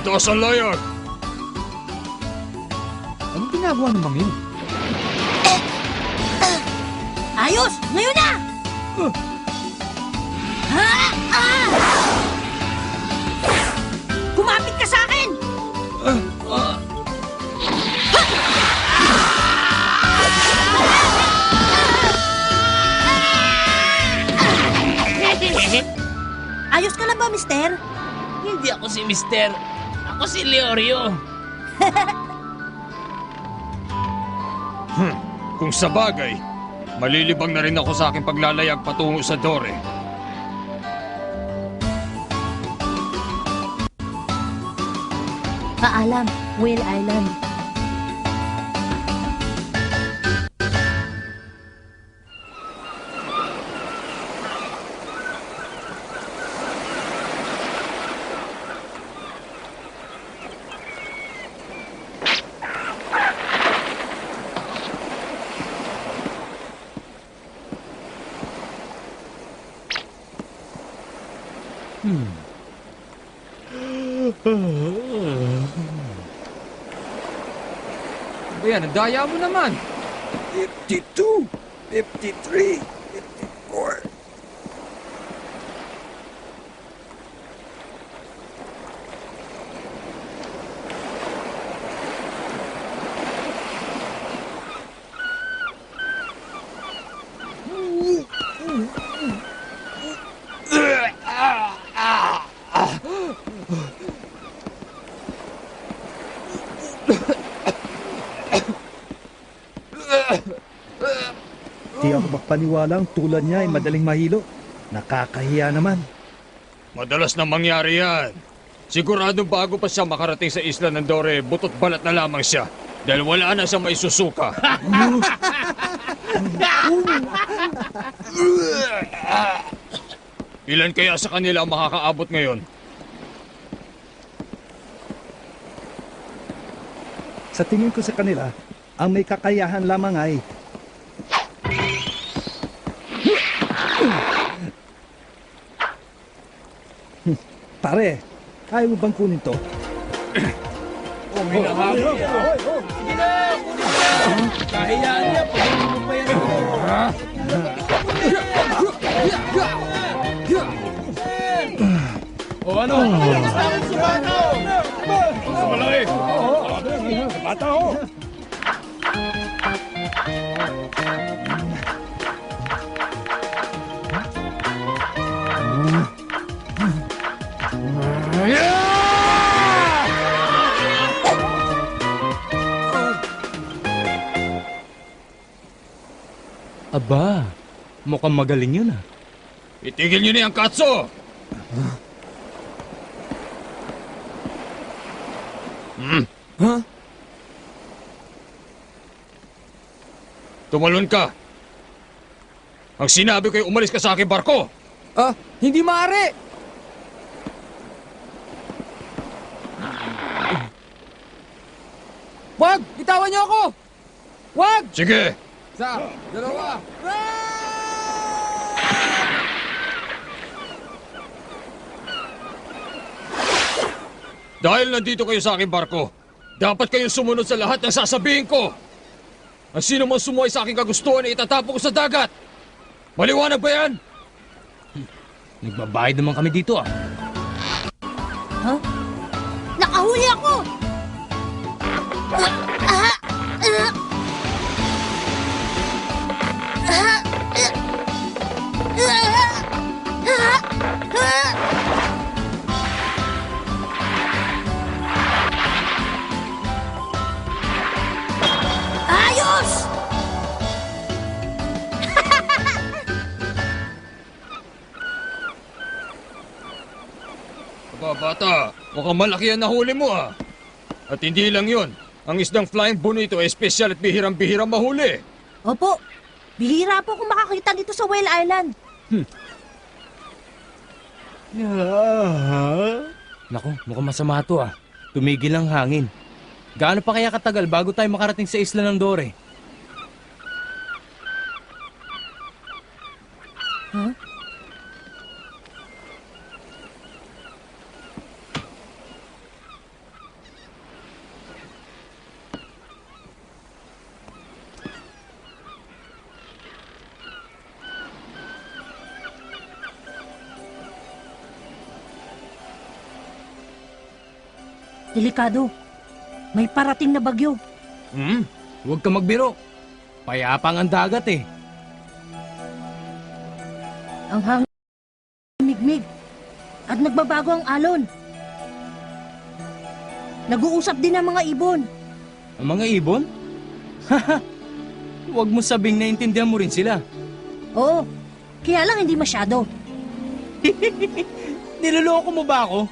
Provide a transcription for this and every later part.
Itaas ang layag! Anong ginagawa ng mga yun? Ayos! Ngayon na! Ha? Ah! Kumapit ka sa akin! Ayos ka lang ba, mister? Hindi ako si Mister. Ako si Leorio. Kung sa bagay, malilibang na rin ako sa aking paglalayag patungo sa Dore. Paalam, Whale Island. Ayan, ang daya mo naman. 52, 53, 54. Di ako makapaniwala ang tulad niya ay madaling mahilo. Nakakahiya naman. Madalas na mangyari yan. Sigurado bago pa siya makarating sa isla ng Dore, butot balat na lamang siya. Dahil wala na siyang maisusuka. Ilan kaya sa kanila ang makakaabot ngayon? Sa tingin ko sa kanila, ang may kakayahan lamang ay Pare, kaya mo bang kunin to? Kahiyaan niya, pagod mo pa yan. O ano? Malaki! Bata ho! Aba, mukhang magaling yun ah. Itigil niyo na yung katso! Ha? Tumalon ka! Ang sinabi ko'y umalis ka sa aking barko! Ah, hindi maaari! Wag! Bitawan niyo ako! Wag! Sige! Isa, dalawa! Dahil nandito kayo sa aking barko, dapat kayong sumunod sa lahat ng sasabihin ko! Ang sino man sumuway sa aking kagustuhan ay itatapon ko sa dagat! Maliwanag ba yan? Nagbabayad naman kami dito ah. Nakahuli ako! Ayos! Aba, bata, mukhang malaki ang nahuli mo ah. At hindi lang yon, ang isdang flying bonito ay espesyal at bihirang-bihirang mahuli. Opo, bihira po kung makakita dito sa Whale Island. Naku, mukhang masama to ah. Tumigil ang hangin. Gaano pa kaya katagal bago tayo makarating sa isla ng Dore? Delikado. May parating na bagyo. Huwag ka magbiro. Payapang ang dagat eh. Ang hangin migmig. At nagbabago ang alon. Nag-uusap din ang mga ibon. Ang mga ibon? Haha, huwag mo sabing naintindihan mo rin sila. Oo, kaya lang hindi masyado. Niloloko mo ba ako?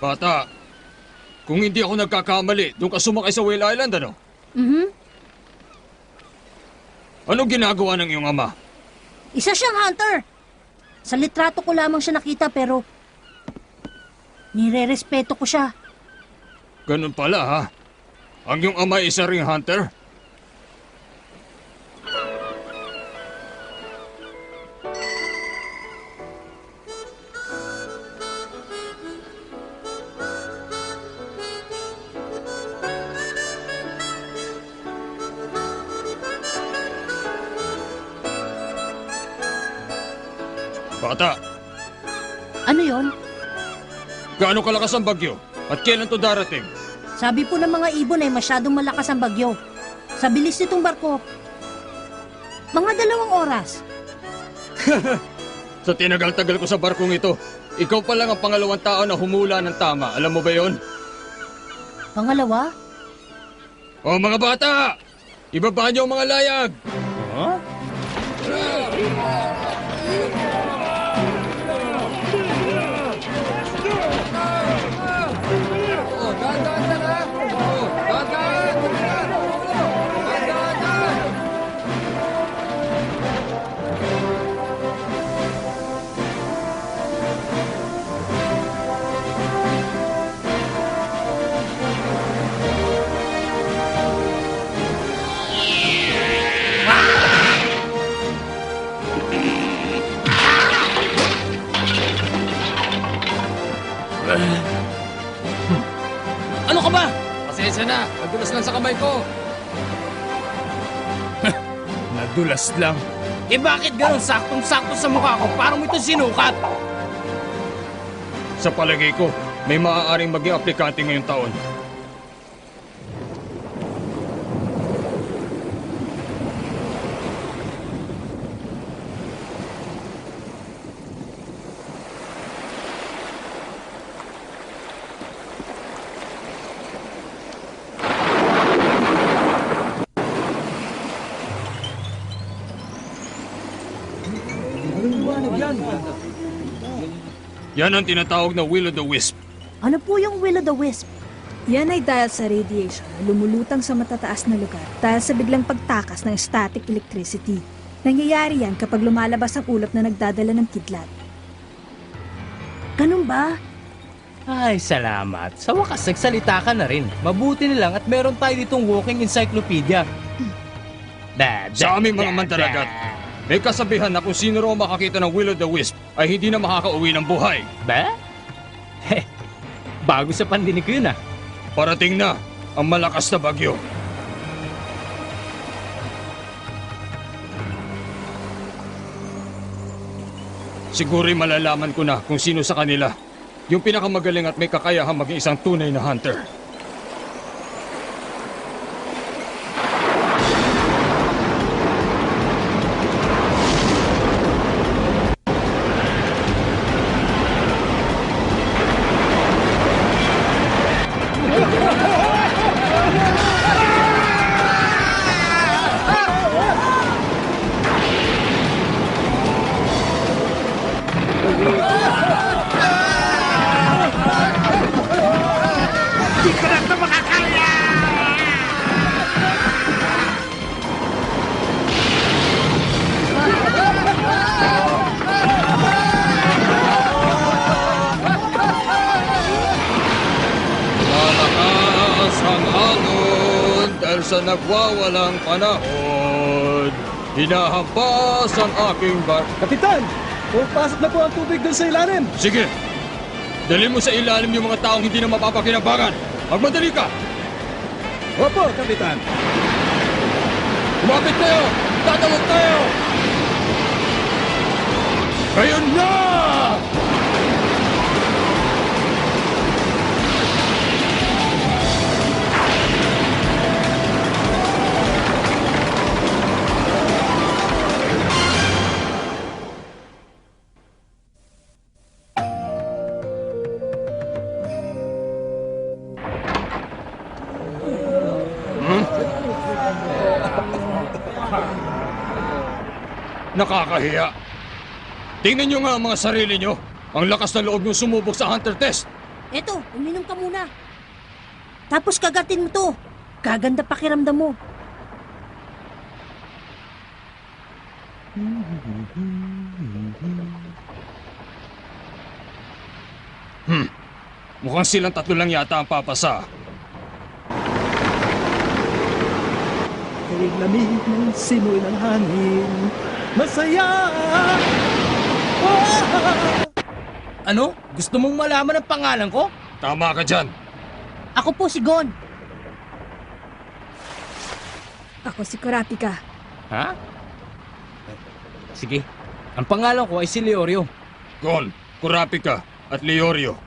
Bata, kung hindi ako nagkakamali, doon ka sumakay sa Whale Island, ano? Mhm. Anong ginagawa ng iyong ama? Isa siyang hunter. Sa litrato ko lamang siya nakita pero nire-respeto ko siya. Ganun pala, ha? Ang iyong ama ay isa ring hunter? Bata, Ano yon? gaano kalakas ang bagyo? At kailan to darating? Sabi po ng mga ibon ay masyadong malakas ang bagyo. Sa bilis nitong barko, mga 2 oras. Sa tinagal-tagal ko sa barkong ito, ikaw pa lang ang pangalawang tao na humula ng tama. Alam mo ba yon? Pangalawa, O mga bata! Ibaba niyo ang mga layag! Huh? Ano ka ba? Pasensya na, nadulas lang sa kamay ko. Nadulas lang. Eh bakit ganun saktong-sakto sa mukha ko? Parang mo ito sinukat. Sa palagay ko, may maaaring maging aplikante ngayong taon. Yan ang tinatawag na will-o'-the-wisp. ano po yung will-o'-the-wisp? Yan ay dahil sa radiation na lumulutang sa matataas na lugar dahil sa biglang pagtakas ng static electricity. Nangyayari yan kapag lumalabas ang ulap na nagdadala ng kidlat. Ganun ba? Ay, salamat. Sa wakas, nagsalita ka na rin. Mabuti na lang at meron tayo ditong walking encyclopedia. Sa aming mga mandaragat, may kasabihan na kung sino raw makakita ng will-o'-the-wisp ay hindi na makakauwi ng buhay. Ba? Heh, bago sa pandinig ko yun ah. Parating na ang malakas na bagyo. Siguro'y malalaman ko na kung sino sa kanila yung pinakamagaling at may kakayahang maging isang tunay na hunter. Malakas ang alon dahil sa nagwawalang panahon. Hinahampas ang aking bar... Kapitan! Pumapasok na po ang tubig doon sa ilalim! Sige! Dali mo sa ilalim yung mga taong hindi na mapapakinabangan. Magmadali ka! Opo, Kapitan! Lumapit kayo! Tatawag tayo! Ngayon na! Nakakahiya. Tingnan nyo nga ang mga sarili nyo. Ang lakas na loob nyo sumubok sa hunter test. Eto, uminom ka muna. Tapos kagatin mo to. Gaganda pakiramdam mo. Mukhang silang tatlo lang yata ang papasa. Kay lamig ng simoy ng hangin, masaya! Ano? Gusto mong malaman ang pangalan ko? Tama ka dyan. Ako po si Gon. Ako si Kurapika. Ha? Sige. Ang pangalan ko ay si Leorio. Gon, Kurapika at Leorio.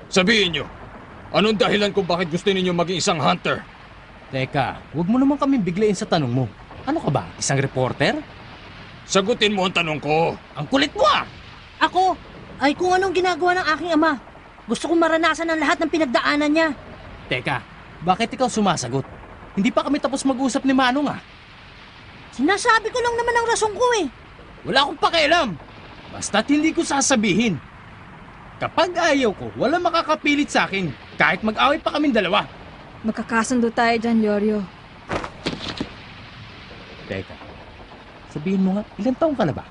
Sabihin nyo, anong dahilan kung bakit gusto ninyo maging isang hunter? Teka, huwag mo naman kami biglayin sa tanong mo. Ano ka ba? Isang reporter? Sagutin mo ang tanong ko. Ang kulit mo ah! Ako ay kung anong ginagawa ng aking ama. Gusto kong maranasan ang lahat ng pinagdaanan niya. Teka, bakit ikaw sumasagot? Hindi pa kami tapos mag-usap ni Manong ah. Sinasabi ko lang naman ang rason ko eh. Wala akong pakialam. Basta't hindi ko sasabihin. Kapag ayaw ko, wala makakapilit sa akin. Kahit mag-away pa kaming dalawa. Magkakasundo tayo dyan, Leorio. Teka, sabihin mo nga, ilang taong ka na ba?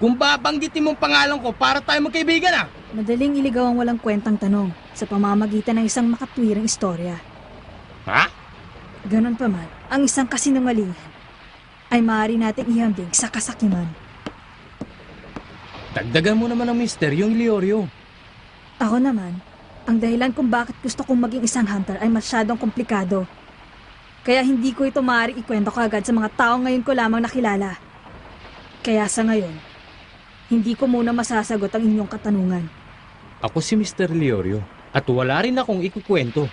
Kung babanggitin mong pangalan ko para tayo magkaibigan ah! Madaling iligaw ang walang kwentang tanong sa pamamagitan ng isang makatwirang istorya. Ha? Ganon pa man, ang isang kasinungalingan ay maaari nating ihambing sa kasakiman. Dagdagan mo naman ang misteryong Leorio. Ako naman, ang dahilan kung bakit gusto kong maging isang hunter ay masyadong komplikado. Kaya hindi ko ito maaaring ikwento kaagad sa mga tao ngayon ko lamang nakilala. Kaya sa ngayon, hindi ko muna masasagot ang inyong katanungan. Ako si Mr. Leorio at wala rin akong ikukwento.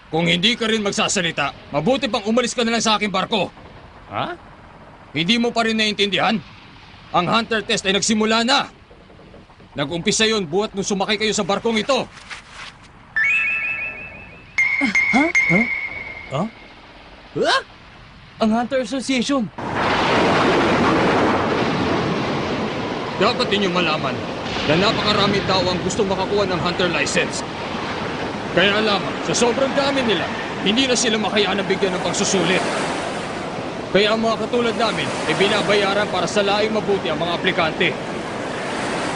Kung hindi ka rin magsasalita, mabuti pang umalis ka na lang sa aking barko. Ha? Hindi mo pa rin naiintindihan? Ang hunter test ay nagsimula na. Nag-umpisa yun buhat nung sumakay kayo sa barkong ito. Ah? Ang Hunter Association! Dapat ninyong malaman na napakaraming tao ang gusto makakuha ng hunter license. Kaya lamang, sa sobrang dami nila, hindi na sila makayaan na bigyan ng pagsusulit. Kaya ang mga katulad namin ay binabayaran para sa laing mabuti ang mga aplikante.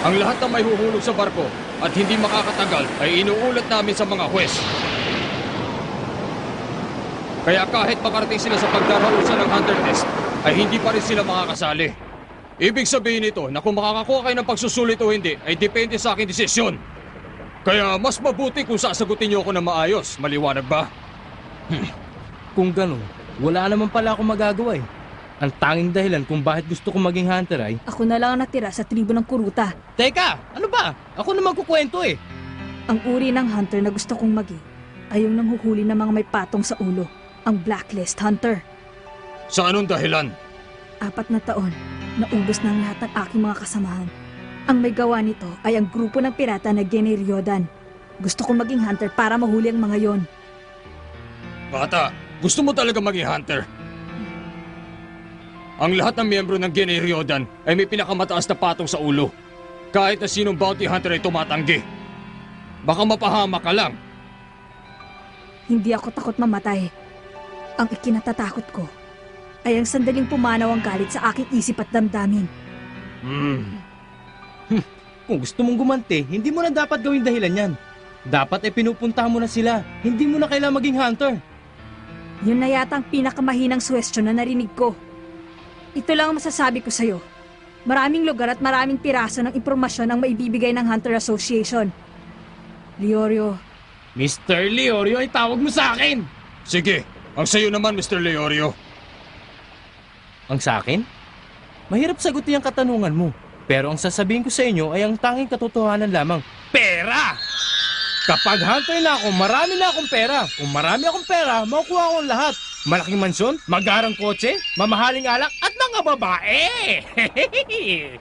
Ang lahat na may huhulog sa barko at hindi makakatagal ay inuulat namin sa mga huwes. Kaya kahit makarating sila sa pagdarausan ng hunter test, ay hindi pa rin sila makakasali. Ibig sabihin nito na kung makakakuha kayo ng pagsusulit o hindi, ay depende sa aking desisyon. Kaya mas mabuti kung sasagutin niyo ako na maayos. Maliwanag ba? Kung gano'n, wala naman pala akong magagawa eh. Ang tanging dahilan kung bakit gusto kong maging hunter ay... Ako na lang ang natira sa tribo ng Kuruta. Teka! Ano ba? Ako na magkukwento eh! Ang uri ng hunter na gusto kong maging ay yung nanghuhuli ng mga may patong sa ulo. Ang Blacklist Hunter. Sa anong dahilan? 4 na taon, naubos na ang lahat ng aking mga kasamahan. Ang may gawa nito ay ang grupo ng pirata na Geniriodan. Gusto kong maging hunter para mahuli ang mga yon. Bata, gusto mo talaga maging hunter? Ang lahat ng miyembro ng Geniriodan ay may pinakamataas na patong sa ulo. Kahit na sinong bounty hunter ay tumatanggi. Baka mapahama ka lang. Hindi ako takot mamatay. Ang ikinatatakot ko ay ang sandaling pumanaw ang galit sa aking isip at damdamin. Kung gusto mong gumanti, hindi mo na dapat gawing dahilan yan. Dapat ay pinupuntahan mo na sila. Hindi mo na kailangan maging hunter. Yun na yata ang pinakamahinang suwestyon na narinig ko. Ito lang ang masasabi ko sa'yo. Maraming lugar at maraming piraso ng impormasyon ang maibibigay ng Hunter Association. Leorio, Mr. Leorio ay tawag mo sa akin! Sige, ang sayo naman, Mr. Leorio. Ang sa akin? Mahirap sagutin ang katanungan mo. Pero ang sasabihin ko sa inyo ay ang tanging katotohanan lamang. Pera! Kapag hunter na ako, marami na akong pera. Kung marami akong pera, makukuha ko ang lahat. Malaking mansyon, magarang kotse, mamahaling alak, at mga babae!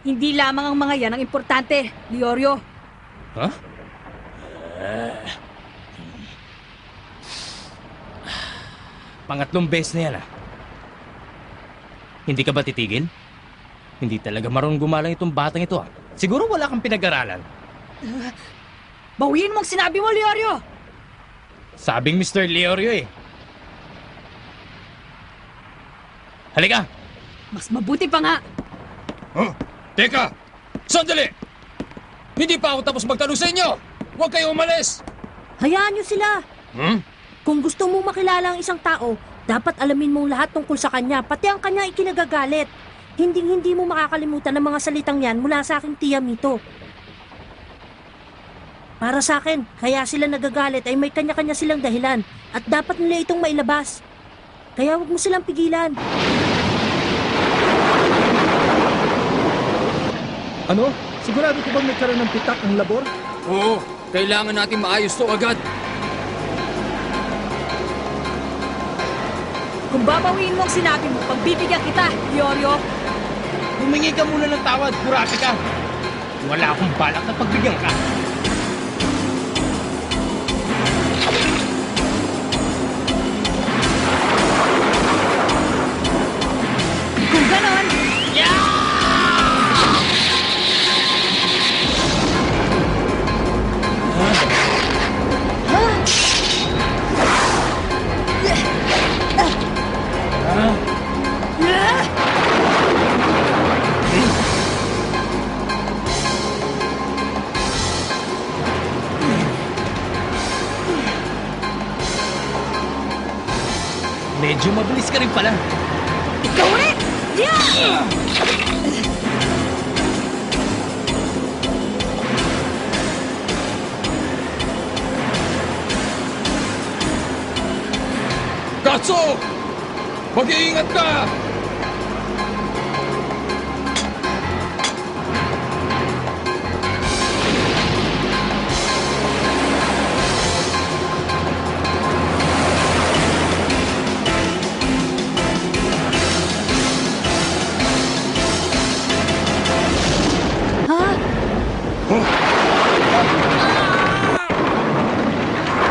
hindi lamang ang mga yan ang importante, Leorio. Ha? Pangatlong beses na yan Hindi ka ba titigil? Hindi talaga marunong gumalang itong batang ito Siguro wala kang pinag-aralan. Bawiin mo ang sinabi mo, Leorio! Sabing Mr. Leorio Halika! Mas mabuti pa nga. Huh? Teka! Sandali! Hindi pa ako tapos magtanong sa inyo! Huwag kayo umalis! Hayaan niyo sila. Hmm? Kung gusto mo makilala ang isang tao, dapat alamin mong lahat tungkol sa kanya, pati ang kanya ikinagagalit. Hindi mo makakalimutan ang mga salitang yan mula sa aking tiya Mito. Para sa akin, kaya sila nagagalit ay may kanya-kanya silang dahilan at dapat nila itong mailabas. Kaya huwag mo silang pigilan. Ano? Sigurado ko bang nagkaroon ng pitak ang labor? Oo, kailangan natin maayos to agad. Kung babawiin mo ang sinabi mo, pagbibigyan kita, Leorio. Humingi ka muna ng tawad, Kurapika! Wala akong balak na pagbigyan ka! Kung ganon, Medyo mabilis ka rin pala. ikaw ulit! Yeah! Katso! Mag-iingat ka! Ha?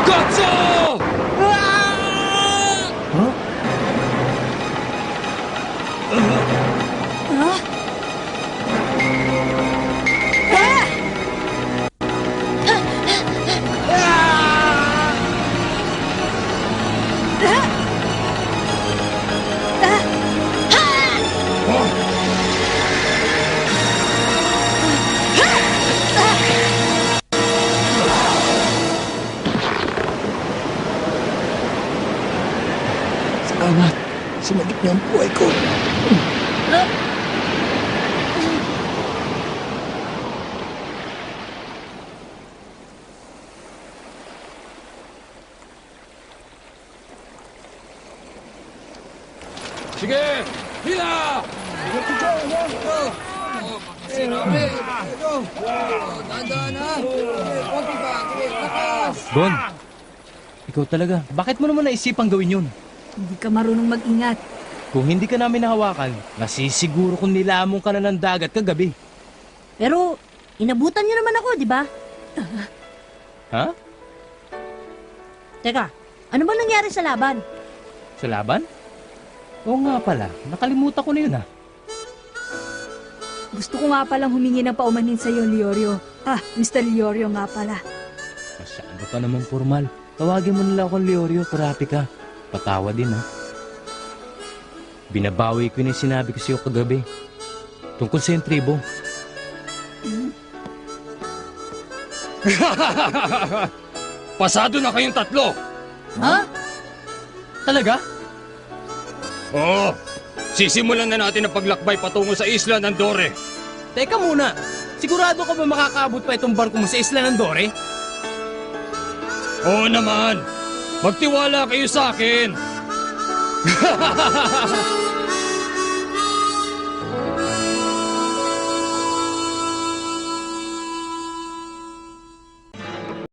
Katso! Salamat. Sinagip niyo ang buhay ko. Sige! Hila! Don, ikaw talaga. Bakit mo naman naisipang gawin yun? Hindi ka marunong mag-ingat. Kung hindi ka namin nahawakan, nasisiguro kung nilamong ka na ng dagat kagabi. Pero, inabutan niyo naman ako, di ba? Ha? Teka, ano ba nangyari sa laban? Sa laban? Oo nga pala, nakalimutan ko na yun Gusto ko nga palang humingi ng paumanhin sa iyo, Leorio. Mr. Leorio nga pala. Masyado ka namang formal. Tawagin mo nila akong Leorio, Kurapika. Patawa din Binabawi ko yung sinabi ko sa'yo kagabi. Tungkol sa yung tribo. Pasado na kayong tatlo! Ha? Talaga? Oo! Sisimulan na natin ang paglakbay patungo sa isla ng Dore. Teka muna, sigurado ka ba makakaabot pa itong barko mo sa isla ng Dore? Oo naman! Magtiwala kayo sa akin!